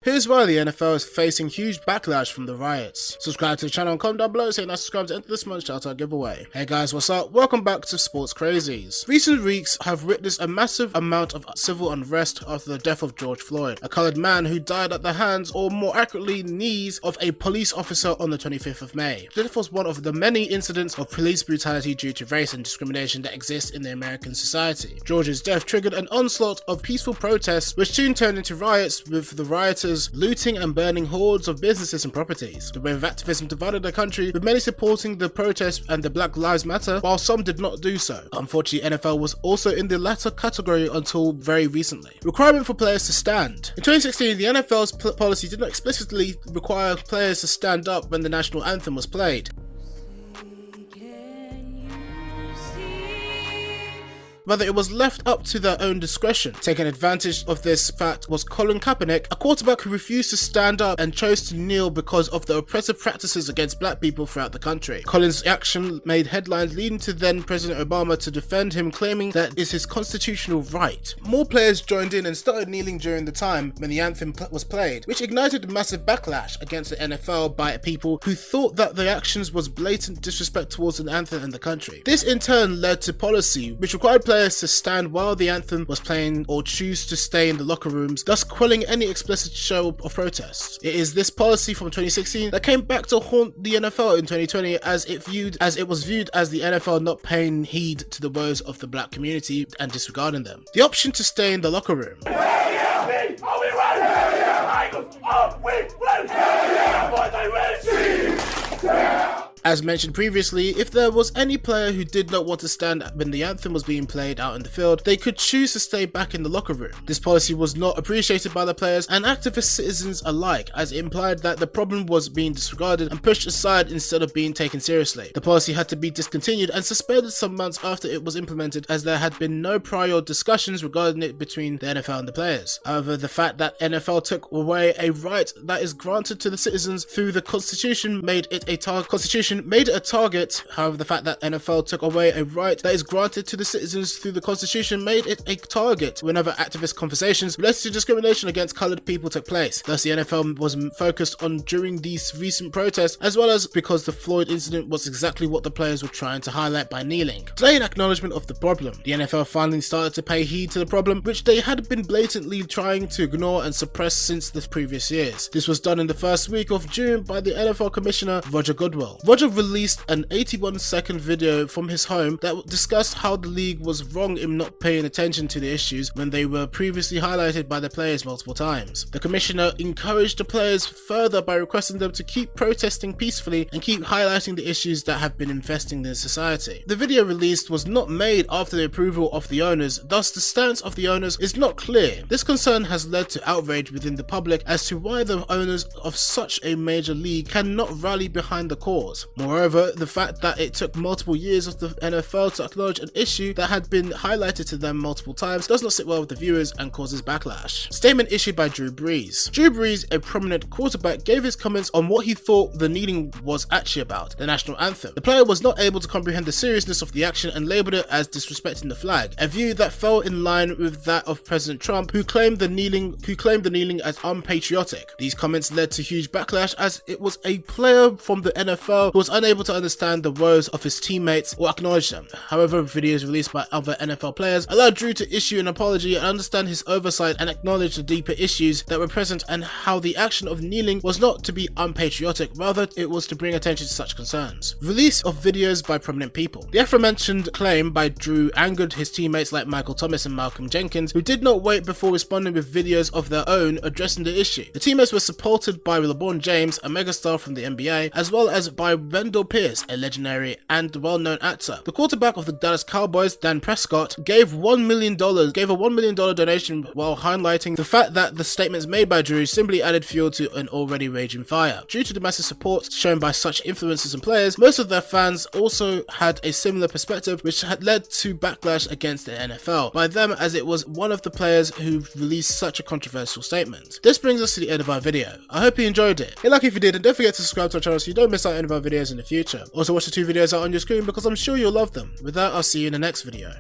Here's why the NFL is facing huge backlash from the riots. Subscribe to the channel and comment down below saying that subscribe to enter this month's shoutout giveaway. Hey guys, what's up? Welcome back to Sports Crazies. Recent weeks have witnessed a massive amount of civil unrest after the death of George Floyd, a coloured man who died at the hands, or more accurately knees, of a police officer on the 25th of May. The death was one of the many incidents of police brutality due to race and discrimination that exist in the American society. George's death triggered an onslaught of peaceful protests, which soon turned into riots, with the rioters looting and burning hordes of businesses and properties. The wave of activism divided the country, with many supporting the protests and the Black Lives Matter, while some did not do so. Unfortunately, NFL was also in the latter category until very recently. Requirement for players to stand. In 2016, the NFL's policy did not explicitly require players to stand up when the national anthem was played. Rather, it was left up to their own discretion. Taking advantage of this fact was Colin Kaepernick, a quarterback who refused to stand up and chose to kneel because of the oppressive practices against black people throughout the country. Colin's action made headlines, leading to then President Obama to defend him, claiming that is his constitutional right. More players joined in and started kneeling during the time when the anthem was played, which ignited a massive backlash against the NFL by people who thought that the actions was blatant disrespect towards the anthem and the country. This in turn led to policy which required players to stand while the anthem was playing or choose to stay in the locker rooms, thus quelling any explicit show of protest. It is this policy from 2016 that came back to haunt the NFL in 2020, as it was viewed as the NFL not paying heed to the woes of the black community and disregarding them. The option to stay in the locker room. As mentioned previously, if there was any player who did not want to stand when the anthem was being played out in the field, they could choose to stay back in the locker room. This policy was not appreciated by the players and activist citizens alike, as it implied that the problem was being disregarded and pushed aside instead of being taken seriously. The policy had to be discontinued and suspended some months after it was implemented, as there had been no prior discussions regarding it between the NFL and the players. However, the fact that NFL took away a right that is granted to the citizens through the Constitution made it a target. However, the fact that NFL took away a right that is granted to the citizens through the Constitution made it a target whenever activist conversations related to discrimination against coloured people took place. Thus, the NFL was focused on during these recent protests, as well as because the Floyd incident was exactly what the players were trying to highlight by kneeling. Today, in acknowledgement of the problem, the NFL finally started to pay heed to the problem, which they had been blatantly trying to ignore and suppress since the previous years. This was done in the first week of June by the NFL Commissioner Roger Goodell. Roger released an 81-second video from his home that discussed how the league was wrong in not paying attention to the issues when they were previously highlighted by the players multiple times. The commissioner encouraged the players further by requesting them to keep protesting peacefully and keep highlighting the issues that have been infesting their society. The video released was not made after the approval of the owners, thus the stance of the owners is not clear. This concern has led to outrage within the public as to why the owners of such a major league cannot rally behind the cause. Moreover, the fact that it took multiple years of the NFL to acknowledge an issue that had been highlighted to them multiple times does not sit well with the viewers and causes backlash. Statement issued by Drew Brees. Drew Brees, a prominent quarterback, gave his comments on what he thought the kneeling was actually about, the national anthem. The player was not able to comprehend the seriousness of the action and labeled it as disrespecting the flag, a view that fell in line with that of President Trump, who claimed the kneeling as unpatriotic. These comments led to huge backlash, as it was a player from the NFL who was unable to understand the woes of his teammates or acknowledge them. However, videos released by other NFL players allowed Drew to issue an apology and understand his oversight and acknowledge the deeper issues that were present and how the action of kneeling was not to be unpatriotic, rather it was to bring attention to such concerns. Release of videos by prominent people. The aforementioned claim by Drew angered his teammates like Michael Thomas and Malcolm Jenkins, who did not wait before responding with videos of their own addressing the issue. The teammates were supported by LeBron James, a megastar from the NBA, as well as by Wendell Pierce, a legendary and well-known actor. The quarterback of the Dallas Cowboys, Dan Prescott, gave a $1 million donation while highlighting the fact that the statements made by Drew simply added fuel to an already raging fire. Due to the massive support shown by such influencers and players, most of their fans also had a similar perspective, which had led to backlash against the NFL by them, as it was one of the players who released such a controversial statement. This brings us to the end of our video. I hope you enjoyed it. Hit like if you did, and don't forget to subscribe to our channel so you don't miss out on any of our videos in the future. Also watch the two videos out on your screen because I'm sure you'll love them. With that, I'll see you in the next video.